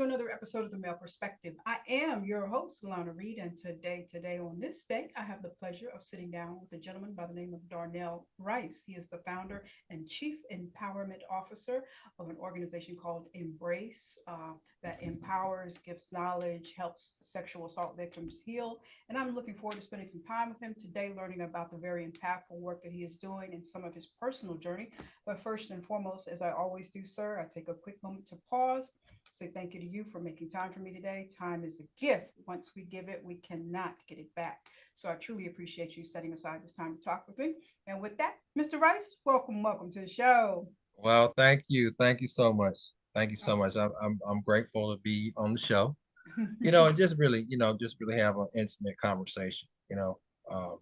another episode of the Male Perspective. I am your host, Lana Reid, and today on this day, I have the pleasure of sitting down with a gentleman by the name of Darnell Rice. He is the founder and chief empowerment officer of an organization called Embrace that empowers, gives knowledge, helps sexual assault victims heal. And I'm looking forward to spending some time with him today, learning about the very impactful work that he is doing and some of his personal journey. But first and foremost, as I always do, sir, I take a quick moment to pause, say thank you to you for making time for me today. Time is a gift. Once we give it, we cannot get it back. So I truly appreciate you setting aside this time to talk with me. And with that, Mr. Rice, welcome to the show. Well, thank you. Thank you so much. Thank you so Oh. much. I'm grateful to be on the show. And just really have an intimate conversation,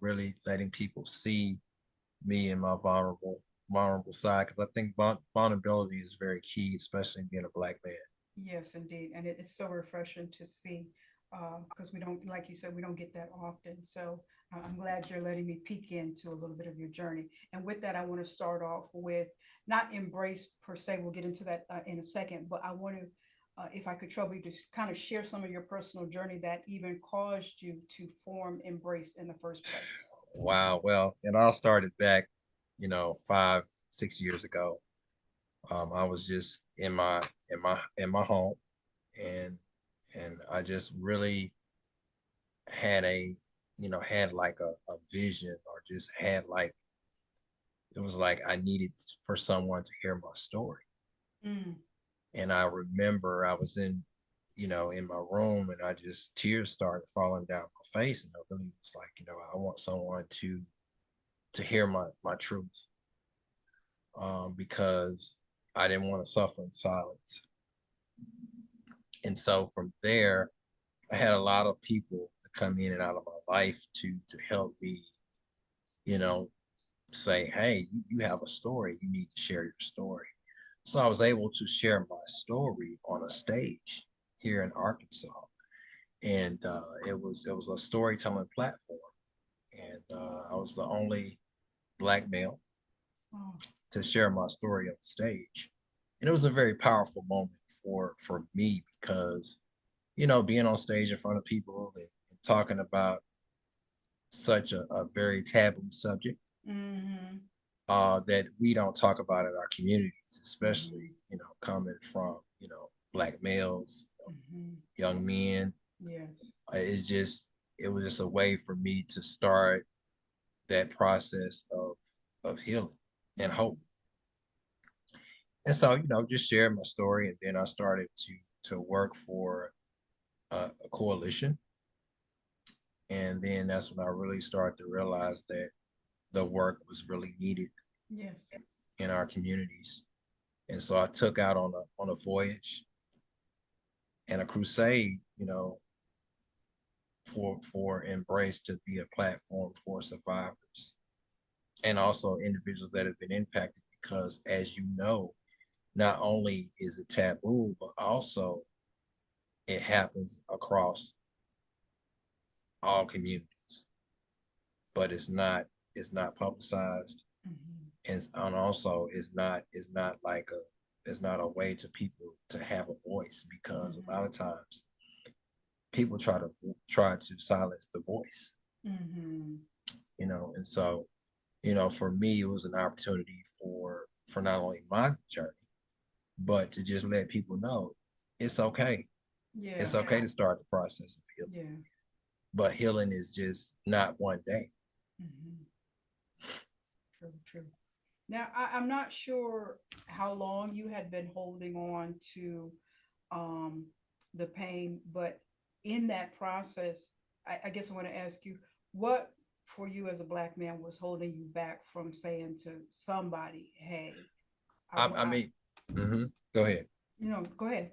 really letting people see me and my vulnerable side because I think vulnerability is very key, especially being a black man. Yes, indeed. And it's so refreshing to see because we don't, like you said, we don't get that often. So I'm glad you're letting me peek into a little bit of your journey. And with that, I want to start off with not embrace per se. We'll get into that in a second, but I want to, if I could trouble you to kind of share some of your personal journey that even caused you to form Embrace in the first place. Wow. Well, it all started back, 5, 6 years ago. I was just in my home, and I just really had had like a vision, or just had like it was like I needed for someone to hear my story. Mm. And I remember I was in my room, and I just tears started falling down my face, and I really was like, I want someone to hear my truth, because I didn't want to suffer in silence. And so from there, I had a lot of people come in and out of my life to help me, you know, say, hey, you have a story. You need to share your story. So I was able to share my story on a stage here in Arkansas, and it was a storytelling platform, and I was the only black male Oh. to share my story on stage, and it was a very powerful moment for me because being on stage in front of people, and talking about such a very taboo subject, Mm-hmm. that we don't talk about in our communities, Mm-hmm. especially coming from black males, Mm-hmm. young men. Yes. It was just a way for me to start that process of healing and Mm-hmm. hope. And so just sharing my story, and then I started to work for a coalition, and then that's when I really started to realize that the work was really needed Yes. in our communities. And so I took out on a voyage and a crusade, for Embrace to be a platform for survivors and also individuals that have been impacted. Because, as you know, not only is it taboo, but also it happens across all communities, but it's not publicized, Mm-hmm. and also it's not like it's not a way to people to have a voice, because a lot Mm-hmm. of times people try to silence the voice, Mm-hmm. and so for me it was an opportunity for not only my journey, but to just let people know it's okay. Yeah. It's okay to start the process of healing, Yeah. but healing is just not one day. Mm-hmm. True, true. Now, I'm not sure how long you had been holding on to um, the pain, but in that process, I guess I want to ask you what for you as a black man was holding you back from saying to somebody, hey, I mean, hmm go ahead. go ahead.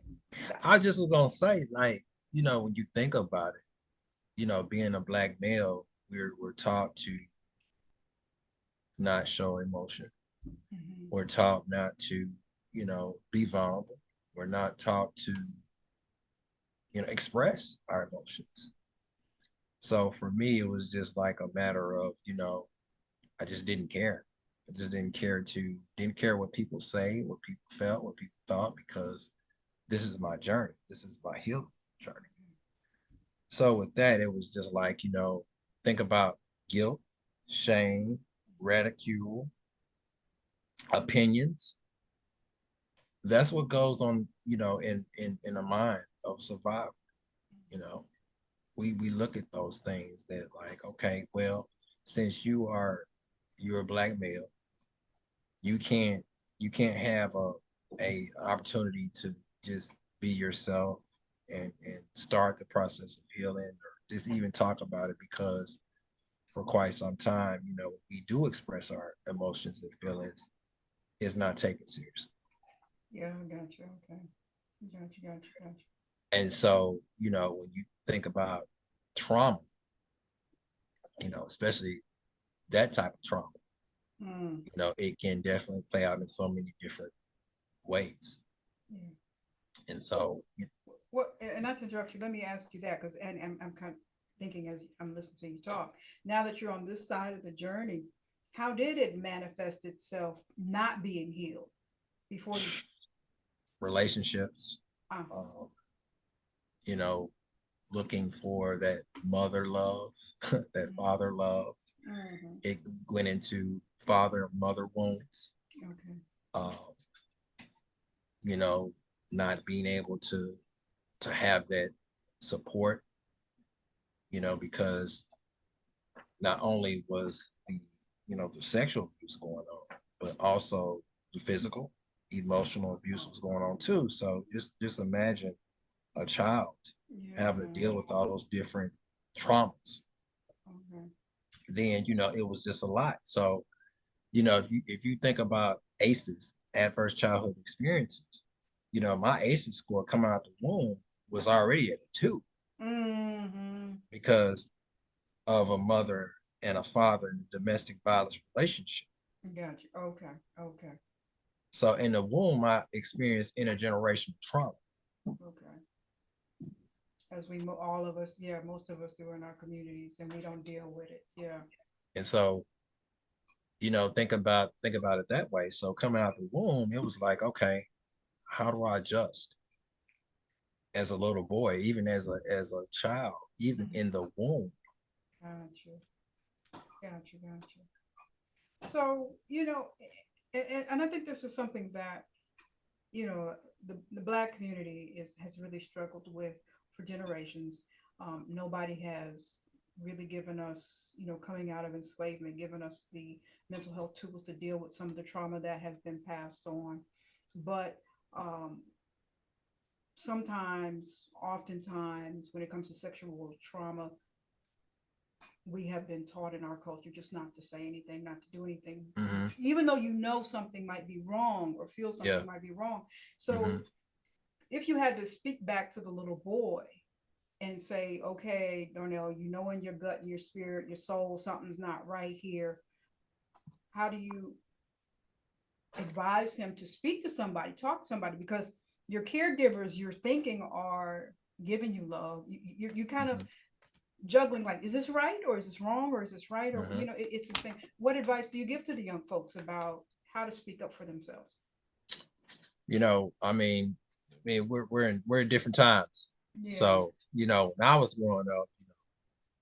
I just was gonna say, like, when you think about it, being a black male, we're taught to not show emotion. Mm-hmm. We're taught not to, be vulnerable. We're not taught to, express our emotions. So for me, it was just like a matter of, I just didn't care. I just didn't care what people say, what people felt, what people thought, because this is my journey. This is my healing journey. So with that, it was just like, think about guilt, shame, ridicule, opinions. That's what goes on, in the mind of survival. You know, we look at those things that like, okay, well, since you're a black male, you can't you can't have a opportunity to just be yourself and start the process of healing or just even talk about it because for quite some time, we do express our emotions and feelings is not taken seriously. Yeah, I got you. Okay. Got you, got you, got And so, when you think about trauma, especially that type of trauma, you. Mm, it can definitely play out in so many different ways. yeah. And so, Well, and not to interrupt you, let me ask you that because and I'm kind of thinking as I'm listening to you talk. Now that you're on this side of the journey, how did it manifest itself not being healed before you? relationships, Ah, um, you know, looking for that mother love, that father love. mm-hmm. It went into father and mother wounds. Okay. Um, you know, not being able to have that support, because not only was the sexual abuse going on, but also the physical, emotional abuse was going on too. So just imagine a child having to Yeah. deal with all those different traumas. Okay. Then it was just a lot. So if you think about ACEs, adverse childhood experiences, my ACEs score coming out the womb was already at a 2 Mm-hmm. because of a mother and a father in a domestic violence relationship. Got you. Okay. Okay. So in the womb, I experienced intergenerational trauma. Okay. As all of us, yeah, most of us do in our communities, and we don't deal with it. Yeah. And so, think about it that way. So coming out the womb, it was like, okay, how do I adjust as a little boy, even as a child, even Mm-hmm. in the womb? Got you. Got you. Got you. So, and I think this is something that, the Black community has really struggled with for generations. Nobody has really given us, coming out of enslavement, given us the mental health tools to deal with some of the trauma that has been passed on. But um, sometimes, oftentimes, when it comes to sexual trauma, we have been taught in our culture just not to say anything, not to do anything, Mm-hmm. even though something might be wrong or feel Yeah. something might be wrong. Mm-hmm. So if you had to speak back to the little boy and say, okay, Darnell, in your gut and your spirit, your soul, something's not right here, how do you advise him to speak to somebody, talk to somebody? Because your caregivers, you're thinking are giving you love. You kind of Mm-hmm. juggling like, is this right or is this wrong or is this right? Or, Mm-hmm. it's a thing. What advice do you give to the young folks about how to speak up for themselves? I mean, we're in different times. Yeah. So, when I was growing up,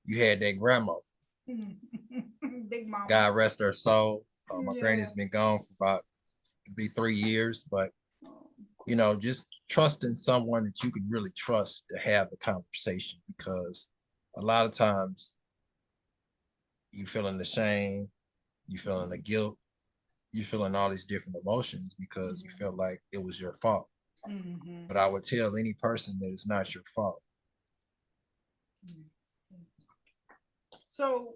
you had that grandmother. Big mama. God rest her soul. My Yeah. granny's been gone for about be 3 years, but Oh, just trusting someone that you can really trust to have the conversation because a lot of times you feeling the shame, you feeling the guilt, you feeling all these different emotions because you yeah. feel like it was your fault. Mm-hmm. But I would tell any person that it's not your fault. Mm-hmm. So,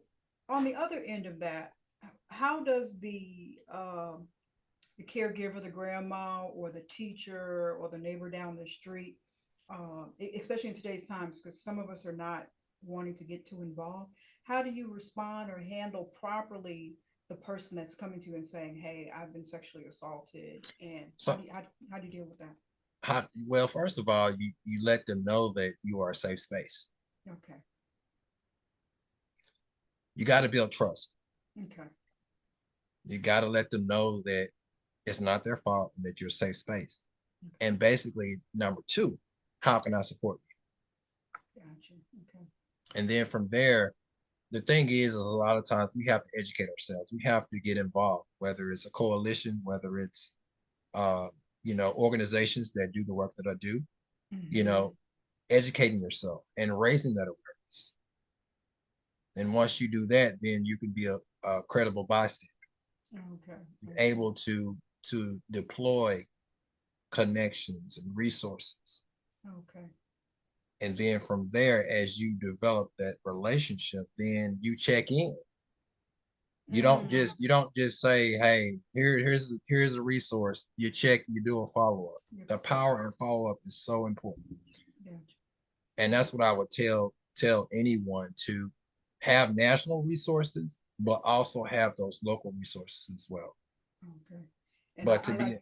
on the other end of that, how does the caregiver, the grandma, or the teacher, or the neighbor down the street, especially in today's times, because some of us are not wanting to get too involved. How do you respond or handle properly the person that's coming to you and saying, "Hey, I've been sexually assaulted," and So how do you deal with that? well, first of all, you let them know that you are a safe space. Okay, You got to build trust. okay, You got to let them know that it's not their fault and that you're a safe space. Okay. And basically, number two, how can I support Gotcha. Okay. you? And then from there, the thing is a lot of times we have to educate ourselves. We have to get involved, whether it's a coalition, whether it's uh, organizations that do the work that I do, you Mm-hmm. know, educating yourself and raising that awareness. And once you do that, then you can be a credible bystander, Okay. Okay. able to deploy connections and resources. Okay. And then from there, as you develop that relationship, then you check in. Mm. You don't just say, "Hey, here's a resource." You check, you do a follow up. Yep. The Yep. power and follow up is so important, Gotcha. and that's what I would tell anyone to have national resources, but also have those local resources as well. Okay. And But I to like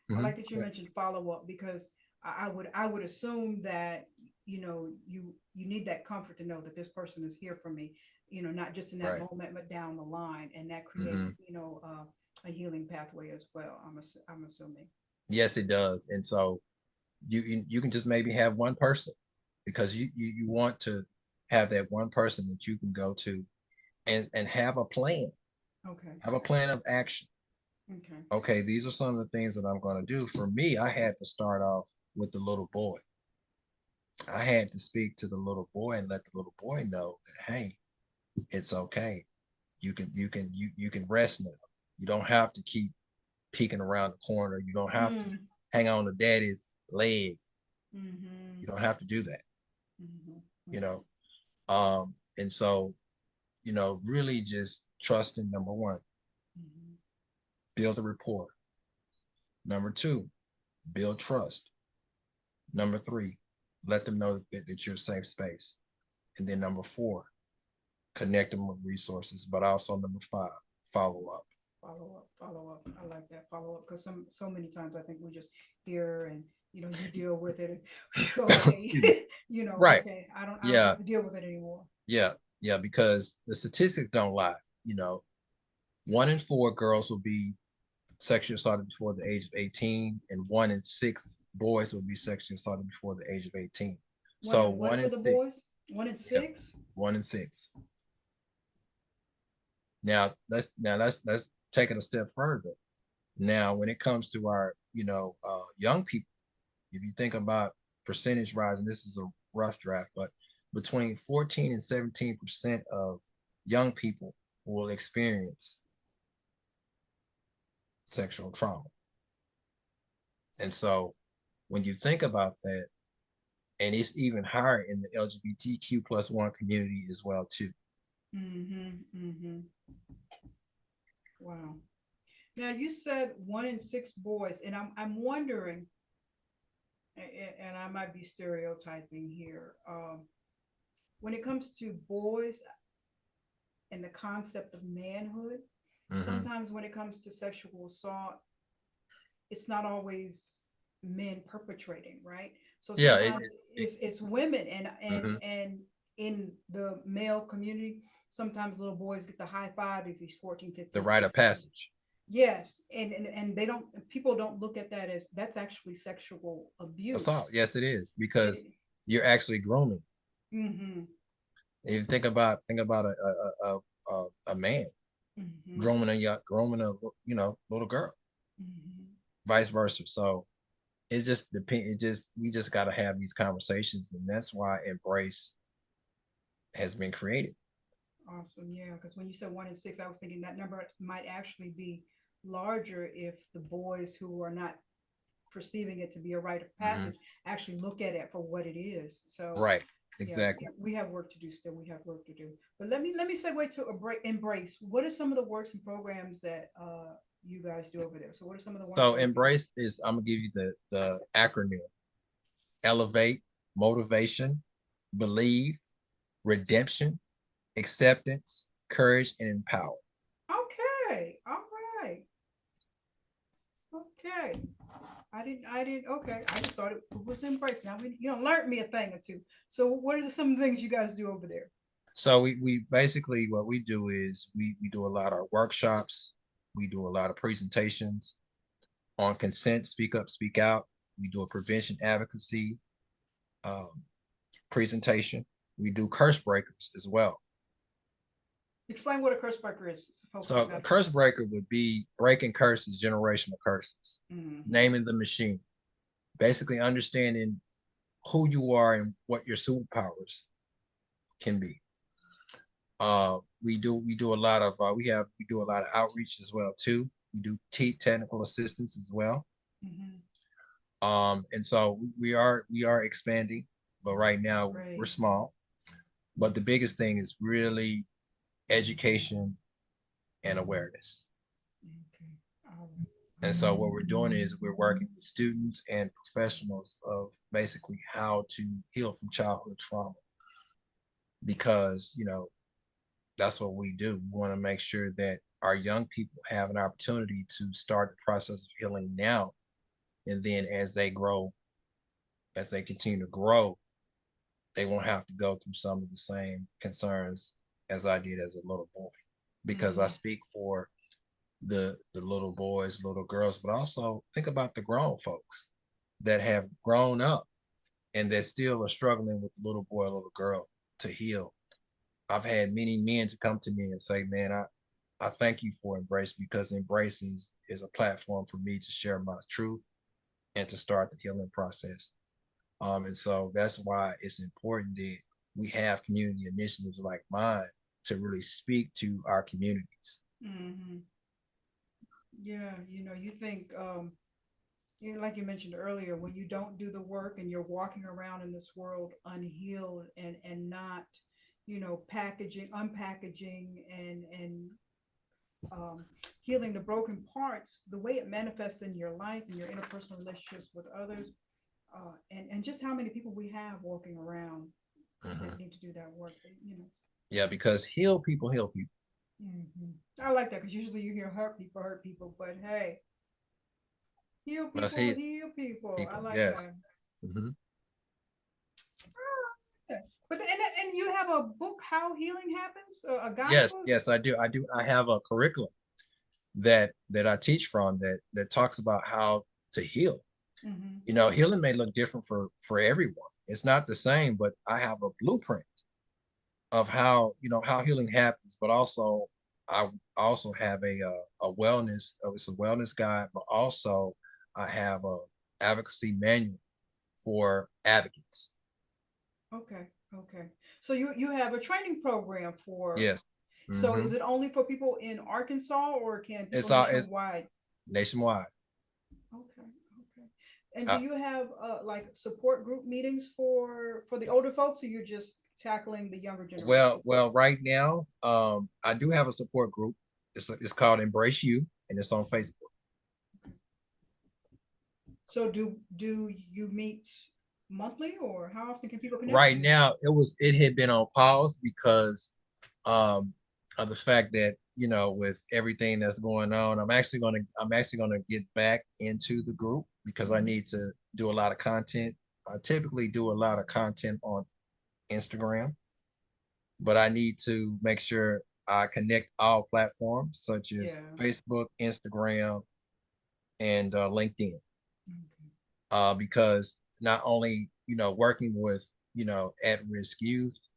be, mhm, that you go ahead. mentioned follow up because I would assume that you need that comfort to know that this person is here for me, not just in that Right. moment but down the line, and that Hmm. creates a healing pathway as well. I'm assuming. Yes, it does. And so you can just maybe have one person because you want to have that one person that you can go to and Okay. have a plan of action. Okay. Okay, these are some of the things that I'm going to do. For me, I had to start off with the little boy. I had to speak to the little boy and let the little boy know that, hey, it's okay. You can rest now. You don't have to keep peeking around the corner. You don't have to Mm. hang on to daddy's leg. Mm-hmm. You don't have to do that, Mm-hmm. you Okay. know. And so, really just trusting, number one, Mm-hmm. build a rapport. Number two, build trust. Number three, let them know that you're a safe space. And then number four, connect them with resources. But also number five, follow up. Follow up, follow up. I like that follow up because so many times I think we just hear and you deal with it and Excuse me. okay, Right. okay, I don't Yeah. have to deal with it anymore. Yeah. Yeah. Because the statistics don't lie. 1 in 4 girls will be sexually assaulted before the age of 18, and 1 in 6 boys will be sexually assaulted before the age of 18. One So in one what for in the six, boys? One in yeah, six? 1 in 6. Now let's take it a step further. Now, when it comes to our, young people, if you think about percentage rise, and this is a rough draft, but between 14 and 17% of young people will experience sexual trauma. And so when you think about that, and it's even higher in the LGBTQ+1 community as well too. Mm-hmm. Mm-hmm. Wow. Now you said one in six boys, and I'm wondering, and I might be stereotyping here. When it comes to boys and the concept of manhood, Hmm. sometimes when it comes to sexual assault, it's not always men perpetrating, right? So Yeah, sometimes it's women, mhm. and in the male community, sometimes little boys get the high five if he's 14, The 15, rite of 16. passage. Yes, and they don't people don't look at that as that's actually sexual Assault. abuse. Yes, it is because It you're actually grooming. mm-hmm, If you think about a man mm-hmm, grooming a little girl, mm-hmm. vice versa. So it just depends. We just got to have these conversations, and that's why Embrace has been created. Awesome, yeah, because when you said one in six, I was thinking that number might actually be larger if the boys who are not perceiving it to be a rite of Hmm. passage actually look at it for what it is. So Right. yeah, Exactly. we have work to do still. We have work to do. But let me segue to embrace. What are some of the works and programs that you guys do over there? So what are some of the ones So that we can Embrace is. I'm gonna give you the acronym: Elevate, Motivation, Believe, Redemption, Acceptance, Courage, and Empower. okay, all right, okay. I didn't okay. I just thought it was embrace. Now we learned me a thing or two. So what are some of the things you guys do over there? So we basically what we do is we do a lot of workshops, we do a lot of presentations on consent, speak up, speak out. We do a prevention advocacy um, presentation. We do curse breakers as well. Explain what a curse breaker is, so folks So can a curse understand. breaker would be breaking curses, generational curses, Mm-hmm. naming the machine, basically understanding who you are and what your superpowers can be. We do a lot of we do a lot of outreach as well too. We do technical assistance as well. Mm-hmm. And so we are expanding, but right now we're Great. small. But the biggest thing is really education and awareness. Okay. All right. And so what we're doing is we're working with students and professionals of basically how to heal from childhood trauma because, that's what we do. We want to make sure that our young people have an opportunity to start the process of healing now. And then as they continue to grow, they won't have to go through some of the same concerns as I did as a little boy. Because I Mm. speak for the little boys, little girls, but also think about the grown folks that have grown up and that still are struggling with the little boy, little girl to heal. I've had many men to come to me and say, man, I thank you for Embrace because Embrace is a platform for me to share my truth and to start the healing process. And so that's why it's important that we have community initiatives like mine to really speak to our communities. Mm-hmm. Yeah, you think, like you mentioned earlier, when you don't do the work and you're walking around in this world unhealed and not, packaging, unpackaging, and um, healing the broken parts, the way it manifests in your life and your interpersonal relationships with others, and just how many people we have walking around Mhm. that need to do that work. Yeah, because heal people. Hmm. I like that because usually you hear hurt people, but hey, Let's heal heal people. I people. like Yes. that. Hmm. Yeah. But and you have a book, How Healing Happens, a Yes, guidebook. yes, I do. I do. I have a curriculum that I teach from that talks about how to heal. Hmm. Healing may look different for everyone. It's not the same, but I have a blueprint of how healing happens. But also, I also have a wellness. It's a wellness guide, but also I have a advocacy manual for advocates. Okay, okay. So you have a training program for. Yes. So Hmm. is it only for people in Arkansas, or can people It's nationwide? nationwide. Okay, okay. And do Uh, you have like support group meetings for the older folks, or you're just tackling the younger well, generation? well, right now, I do have a support group. It's called Embrace You, and it's on Facebook. So do you meet monthly, or how often can people connect with Right you? now, it had been on pause because um, of the fact that with everything that's going on, I'm actually gonna get back into the group because I Hmm. need to do a lot of content. I typically do a lot of content on Instagram, but I need to make sure I connect all platforms such as Yeah. Facebook, Instagram, and LinkedIn. Okay. Because not only working with at-risk youth,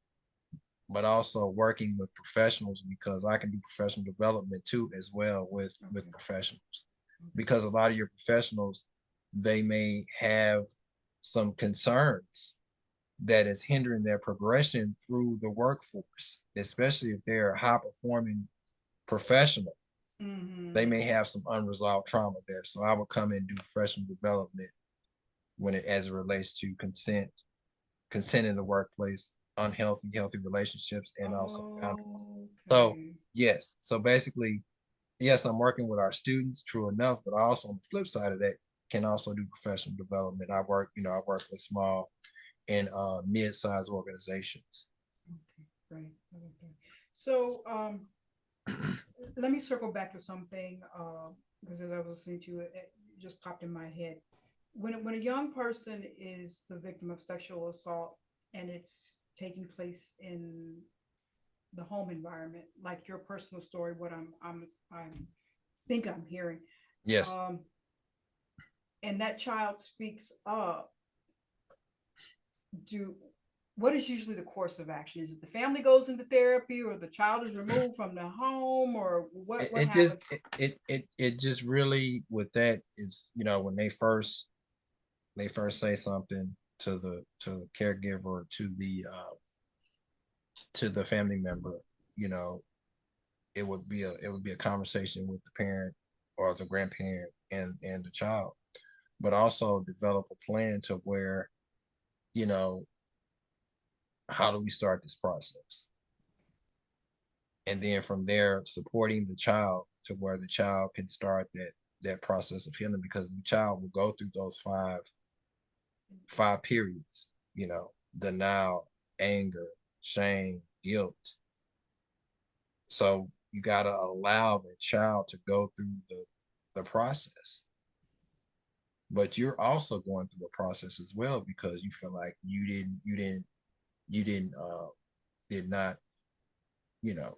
but also working with professionals because I can do professional development too as well with Okay. professionals. Okay. Because a lot of your professionals, they may have some concerns that is hindering their progression through the workforce, especially if they're a high performing professional. They Hmm. may have some unresolved trauma there. So I will come in and do professional development as it relates to consent in the workplace, unhealthy, healthy relationships, and also boundaries. So Okay. yes, so basically, yes, I'm working with our students, true enough, but I also on the flip side of that can also do professional development. I work with small and mid-sized organizations. Okay. Great. Okay. So let me circle back to something because as I was listening to it, it just popped in my head. When a young person is the victim of sexual assault and it's taking place in the home environment, like your personal story, what I'm think I'm hearing. Yes. Um, and that child speaks up, do what is usually the course of action? Is it the family goes into therapy, or the child is removed from the home, or what It just happens? it just really with that is, when they first say something to the caregiver, to the family member, you know, it would be a conversation with the parent or the grandparent and the child, but also develop a plan to where, you know, how do we start this process? And then from there, supporting the child to where the child can start that process of healing, because the child will go through those five periods, denial, anger, shame, guilt. So you got to allow the child to go through the process, but you're also going through a process as well, because you feel like you did not,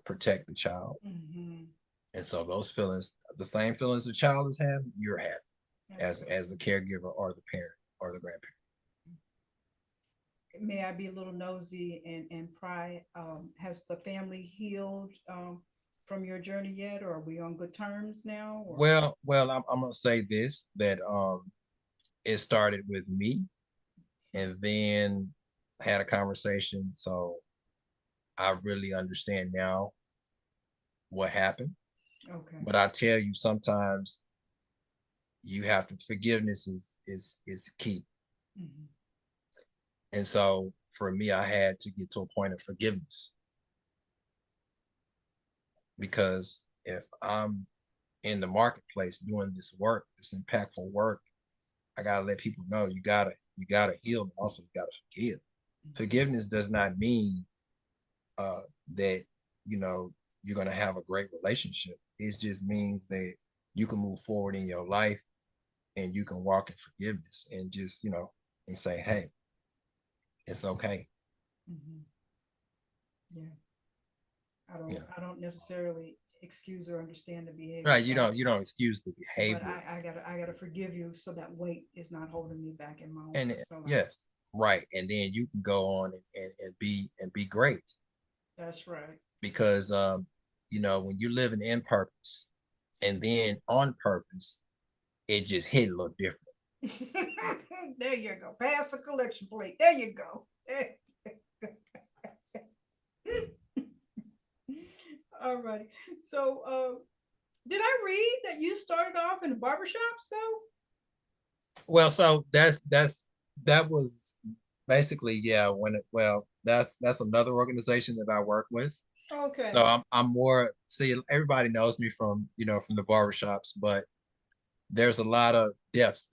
protect the child. Hmm. And so those feelings, the same feelings the child is having, you're having That's as the caregiver or the parent or the grandparent. May I be a little nosy and pry? Has the family healed from your journey yet, or are we on good terms now? Or Well, I'm gonna say this, that it started with me, and then had a conversation, so I really understand now what happened. okay. But I tell you, sometimes you have to, forgiveness is key. Hmm. And so for me, I had to get to a point of forgiveness, because if I'm in the marketplace doing this work, this impactful work, I gotta let people know you gotta heal, and also you gotta forgive. Forgiveness does not mean uh, that you know you're gonna have a great relationship. It just means that you can move forward in your life, and you can walk in forgiveness, and just and say, hey, it's okay. Hmm. Yeah. You know, I don't necessarily excuse or understand the behavior, right? You but don't you don't excuse the behavior, I gotta forgive you so that weight is not holding me back in my own and personal life. yes, right, and then you can go on and be great, That's right. because when you're living in purpose and then on purpose, it just hit a little different. There you go. Pass the collection plate. There you go. All righty. So, did I read that you started off in barbershops though? Well, so that was basically, yeah. That's another organization that I work with. So Okay. I'm more, see, everybody knows me from the barbershops, but there's a lot of depths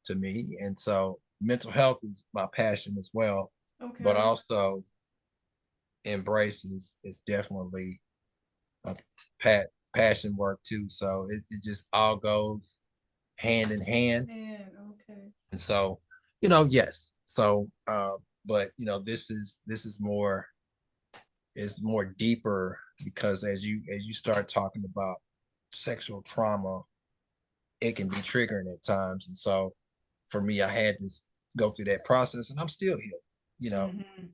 to me, and so mental health is my passion as well, but Okay. also embrace is definitely a pat passion work too. So it just all goes hand in hand. Man, okay. And so, yes. So, but this is more deeper, because as you start talking about sexual trauma, it can be triggering at times. And so, for me, I had to go through that process, and I'm still here. You know, Mm-hmm.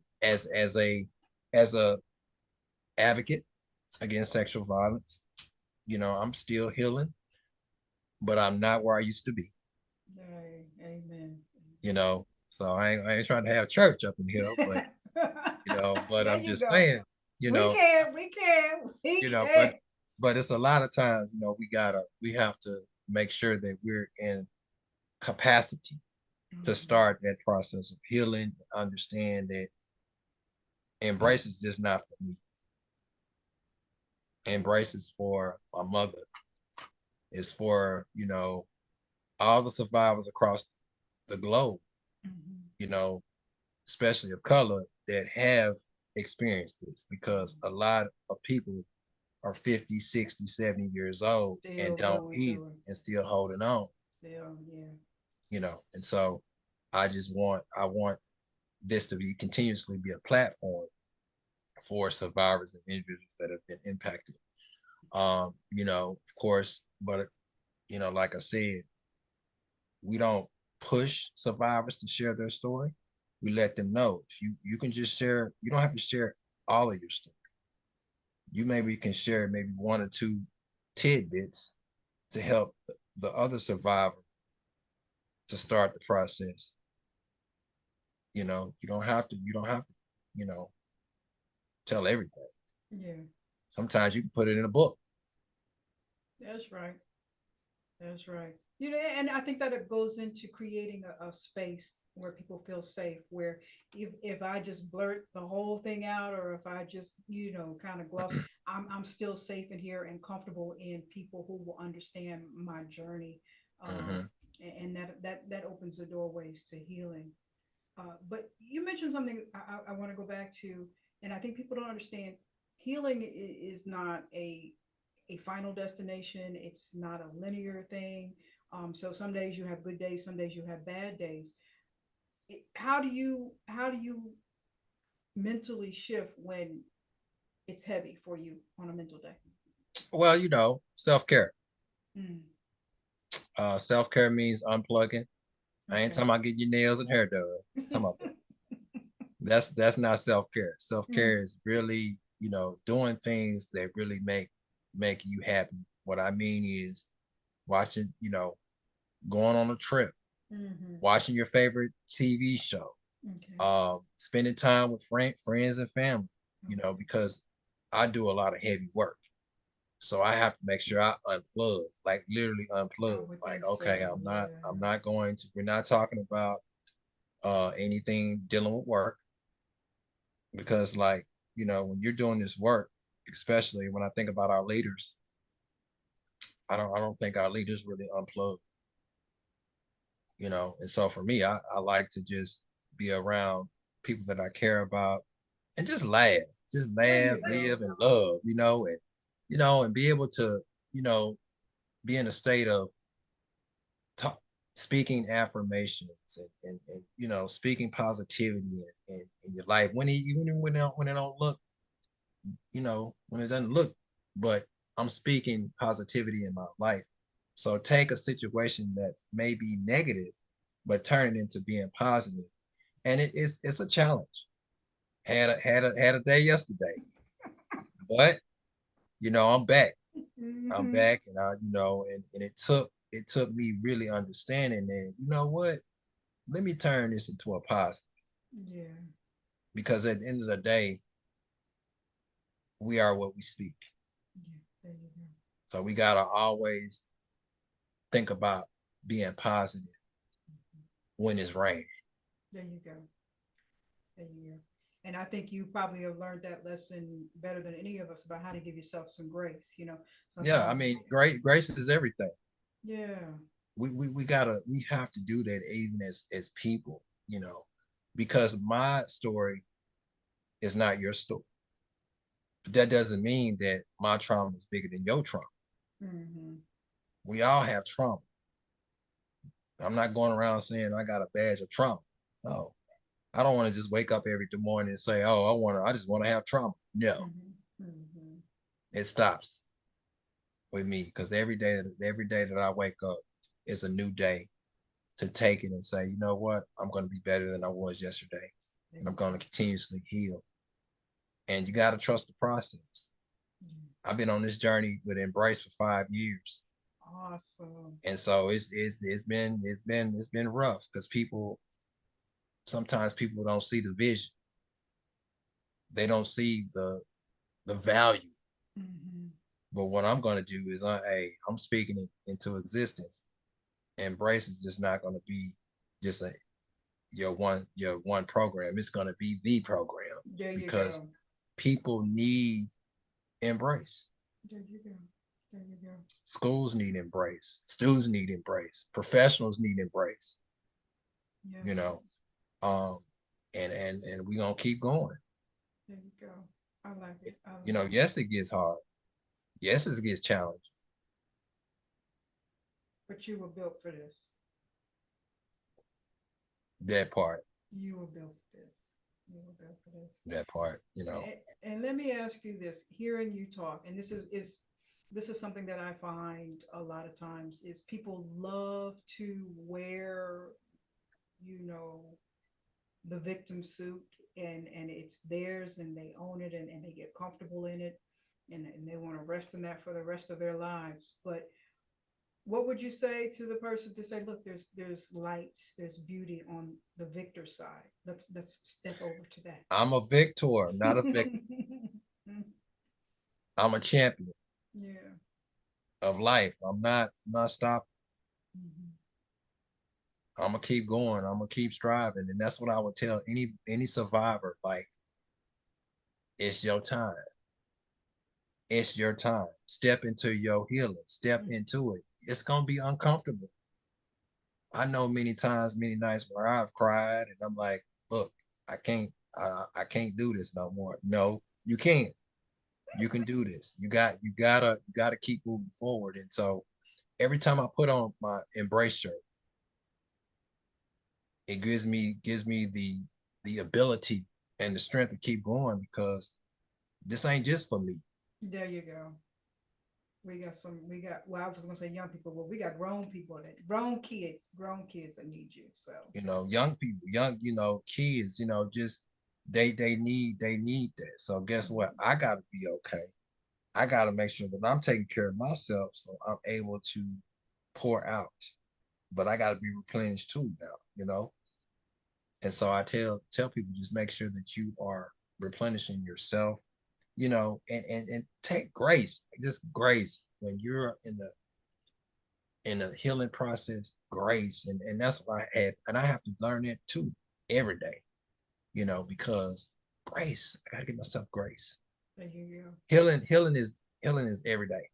as a advocate against sexual violence, I'm still healing, but I'm not where I used to be. Hey, amen. So I ain't trying to have church up in here, but but There I'm you just go. saying, you We know, can, we can, we you know, but can. but it's a lot of times, we have to make sure that we're in capacity to Mhm. start that process of healing, and understand that embrace is just not for me. Embrace is for my mother. It's for, all the survivors across the globe, Mhm. you know, especially of color, that have experienced this, because a lot of people are 50, 60, 70 years old and Still don't going heal through it. and still holding on, Still, yeah. and so I want this to be continuously be a platform for survivors and individuals that have been impacted. Of course, but like I said, we don't push survivors to share their story. We let them know if you can just share. You don't have to share all of your story. You maybe can share maybe one or two tidbits to help the other survivor to start the process. You don't have to, you know, tell everything. Yeah, Sometimes you can put it in a book. that's right. That's right. And I think that it goes into creating a space where people feel safe, where if I just blurt the whole thing out, or if I just, kind of gloss, I'm still safe in here and comfortable in people who will understand my journey. Um, Hmm. and that opens the doorways to healing. But you mentioned something I want to go back to, and I think people don't understand. Healing is not a final destination. It's not a linear thing. So some days you have good days, some days you have bad days. How do you mentally shift when it's heavy for you on a mental day? Well, self care. Mm, Self care means unplugging. I ain't okay. talking about getting your nails and hair done. I'm talking about that. That's not self care. Self Mm, care is really, doing things that really make you happy. What I mean is watching, going on a trip, mhm. watching your favorite TV show, Okay. spending time with friends and family, Okay. because I do a lot of heavy work. So I have to make sure I unplug, like literally I unplug. would Like, think okay, so. Yeah. I'm not going to, we're not talking about anything dealing with work because like, when you're doing this work, especially when I think about our leaders, I don't think our leaders really unplug, And so for me, I like to just be around people that I care about and just There laugh, you go. live and love, and be able to, you know, be in a state of talk, speaking affirmations and speaking positivity in your life even when it don't look, when it doesn't look, but I'm speaking positivity in my life. So take a situation that's maybe negative, but turn it into being positive. And it's a challenge. Had a day yesterday, but I'm back. I'm Hmm. back, and and it took me really understanding that what, let me turn this into a positive Yeah. because at the end of the day, we are what we speak. Yeah. There you go. So we gotta always think about being positive when it's raining. There you go. There you go. And I think you probably have learned that lesson better than any of us about how to give yourself some grace. Yeah, I Sometimes, mean, great grace is everything. yeah, We have to do that even as people, because my story is not your story. But that doesn't mean that my trauma is bigger than your trauma. hmm, We all have trauma. I'm not going around saying I got a badge of trauma. No, I don't want to just wake up every morning and say, "Oh, I just want to have trauma." No, hmm, hmm, it stops with me because every day that I wake up is a new day to take it and say, you know what, I'm going to be better than I was yesterday, there and I'm you going go. to continuously heal. And you got to trust the process. Yeah. I've been on this journey with Embrace for 5 years, Awesome. and so it's been rough because sometimes people don't see the vision, they don't see the value. Hmm. But what I'm going to do is, I'm speaking it into existence. Embrace is just not going to be just your one program. It's going to be the program There you because go. people need Embrace. There you go. There you go. Schools need Embrace. Students need Embrace. Professionals need Embrace. You Yes. know, um, and we gonna keep going. There you go. I like it. I like it. Yes, it gets hard. Yes, it gets challenging. But you were built for this. That part. You were built for this. You were built for this. That part. And let me ask you this: hearing you talk, and this is This is something that I find a lot of times is people love to wear, you know, the victim suit, and it's theirs and they own it, and they get comfortable in it, and they want to rest in that for the rest of their lives. But what would you say to the person to say, look, there's light, there's beauty on the victor side. Let's step over to that. I'm a victor, not a victim. I'm a champion Yeah. of life. I'm not stopping. Mhm. I'm gonna keep going. I'm gonna keep striving. And that's what I would tell any survivor. Like, it's your time. It's your time. Step into your healing. Step Mhm. into it. It's gonna be uncomfortable. I know many times, many nights where I've cried and I'm like, look, I can't do this no more. No, you can. You can do this. You gotta keep moving forward. And so every time I put on my embrace shirt, it gives me the ability and the strength to keep going because this ain't just for me. There you go. We got, well, I was gonna say young people, but we got grown people that, grown kids that need you. So, You know, young people, kids, just they need that. So guess what? mhm. I gotta be okay. I gotta make sure that I'm taking care of myself so I'm able to pour out. But I gotta be replenished too now, you know. And so I tell people just make sure that you are replenishing yourself, and take grace, just grace when you're in the healing process, grace. And that's what I had. And I have to learn it too every day, because grace, I gotta give myself grace. There you go. Healing is every day.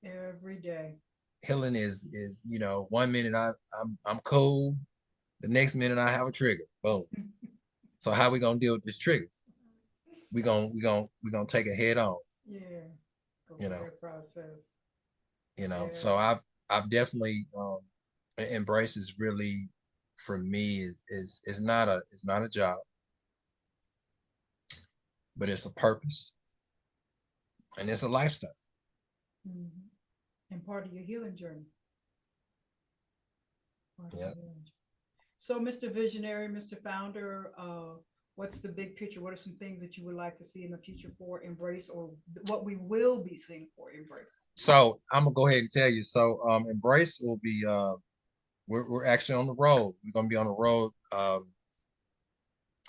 Every day. Healing is, 1 minute I'm cool, the next minute I have a trigger. Boom. So how we gonna deal with this trigger? We gonna take it head on, Yeah. Go you through know. that process. So Yeah. I've definitely embrace is really for me is not a job, but it's a purpose and it's a lifestyle. Mhm. And part of your healing journey. Part of your Yeah. healing journey. So, Mr. Visionary, Mr. Founder, what's the big picture? What are some things that you would like to see in the future for Embrace, or what we will be seeing for Embrace? So I'm gonna go ahead and tell you. So embrace will be we're actually on the road. We're gonna be on the road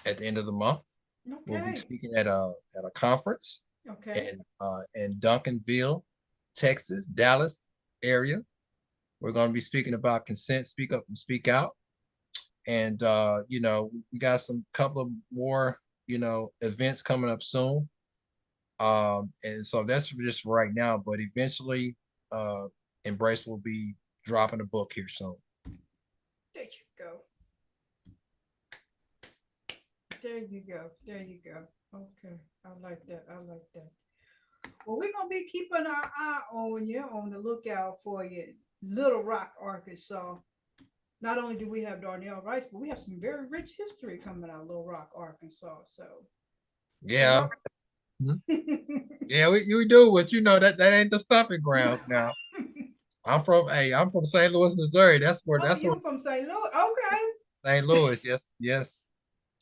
at the end of the month. We'll be Okay. speaking at a conference Okay. in Duncanville, Texas, Dallas area. We're going to be speaking about consent, speak up and speak out. And we got some couple of more, events coming up soon. And so that's just for right now, but eventually Embrace will be dropping a book here soon. There you go. There you go. There you go. Okay. I like that. I like that. Well, we're gonna be keeping our eye on you, on the lookout for you, Little Rock, Arkansas. Not only do we have Darnell Rice, but we have some very rich history coming out of Little Rock, Arkansas. So, you Yeah. know. Mhm. Yeah, we do, but that ain't the stopping grounds now. I'm from St. Louis, Missouri. Oh, you from St. Louis? Okay. St. Louis. Yes, yes.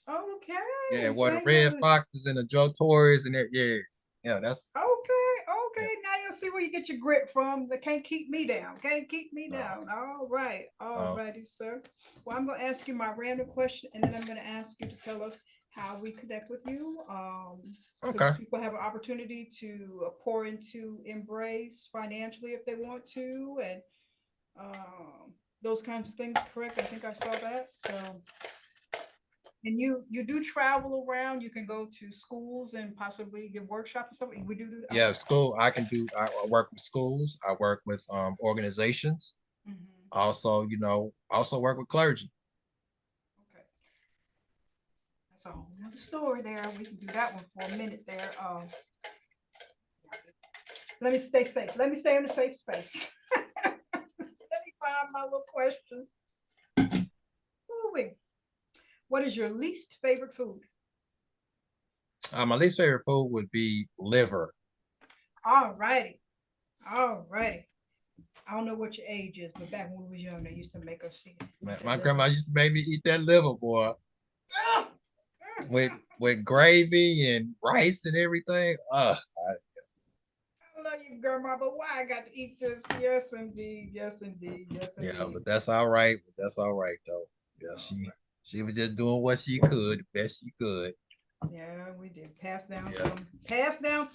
Okay. Yeah, In where the St. Red Louis. Foxes and the Joe Torres and that. Yeah, yeah. That's Okay. yeah. Okay. Now you'll see where you get your grit from. They can't keep me down. Can't keep me No, down. All right. All no. righty, sir. Well, I'm going to ask you my random question, and then I'm going to ask you to tell us how we connect with you. Because Okay. people have an opportunity to pour into Embrace financially if they want to, and those kinds of things. Correct? I think I saw that. So, and you do travel around. You can go to schools and possibly give workshops or something. We do. Yeah, school. I can do. I work with schools. I work with organizations. Mhm. Also, also work with clergy. Okay, that's a whole nother story there. We can do that one for a minute there. Let me stay safe. Let me stay in a safe space. Let me find my little question. Moving. What is your least favorite food? My least favorite food would be liver. All righty. All righty. I don't know what your age is, but back when we was young, they used to make us eat that My liver. grandma used to make me eat that liver, boy, Ah! with gravy and rice and everything. I love you, grandma, but why I got to eat this? Yes, indeed. Yes, indeed. Yes, Yeah, indeed. but that's all right. But that's all right though. Yeah, All right. she was just doing what she could, the best she could. Yeah, we did Yeah, pass down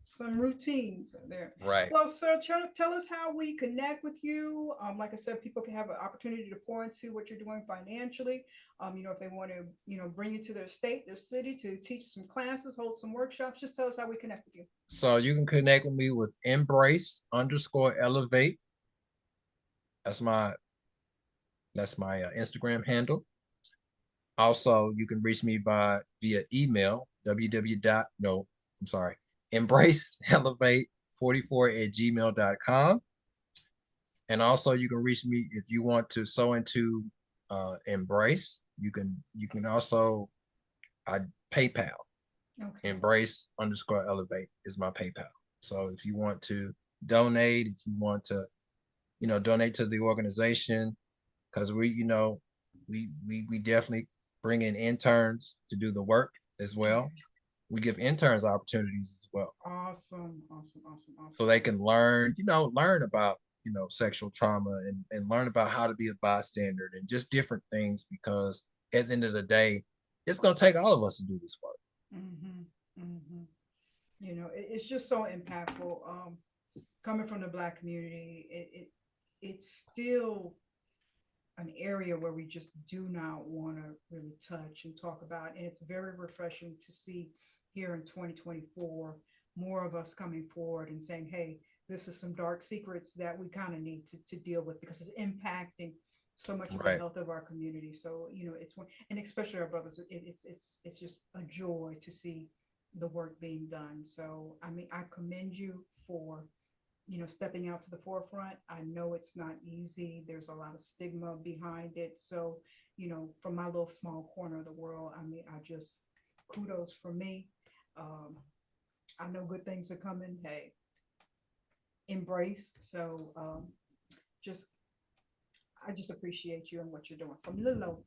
some routines there. right. Well, sir, tell us how we connect with you. Like I said, people can have an opportunity to pour into what you're doing financially. If they want to, bring you to their state, their city to teach some classes, hold some workshops. Just tell us how we connect with you. So you can connect with me with embrace_elevate. That's my Instagram handle. Also, you can reach me via email www. No, I'm sorry, embraceelevate44@gmail.com. And also, you can reach me if you want to sew into Embrace. You can also I PayPal. Okay. Embrace_elevate is my PayPal. So if you want to donate, if you want to, donate to the organization, because we definitely bring in interns to do the work as well. We give interns opportunities as well, Awesome. Awesome. Awesome. so Awesome. they can learn about sexual trauma and learn about how to be a bystander and just different things, because at the end of the day, it's going to take all of us to do this work. Mm-hmm. Mm-hmm. It's just so impactful. Coming from the Black community, it's still an area where we just do not want to really touch and talk about. And it's very refreshing to see here in 2024 more of us coming forward and saying, hey, this is some dark secrets that we kind of need to deal with because it's impacting so much of the Right. health of our community. So, it's one, and especially our brothers, it's just a joy to see the work being done. So, I mean, I commend you for stepping out to the forefront. I know it's not easy. There's a lot of stigma behind it. So, from my little small corner of the world, I mean, I just kudos for me. Um, I know good things are coming. Hey, embrace. So, just I just appreciate you and what you're doing from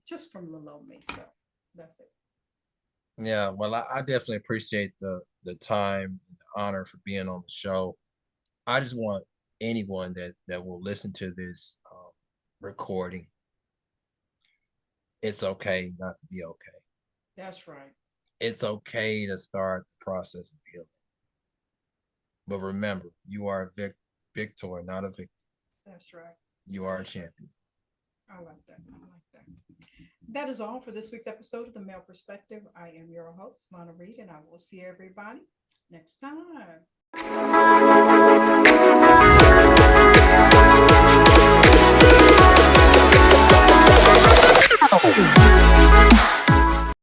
just from little old me. So that's it. Yeah, well, I definitely appreciate the time and the honor for being on the show. I just want anyone that will listen to this recording. It's okay not to be okay. That's right. It's okay to start the process of healing. But remember, you are a victor, not a victim. That's right. You are a That's right. champion. I like that. I like that. That is all for this week's episode of The Male Perspective. I am your host, Lana Reid, and I will see everybody next time.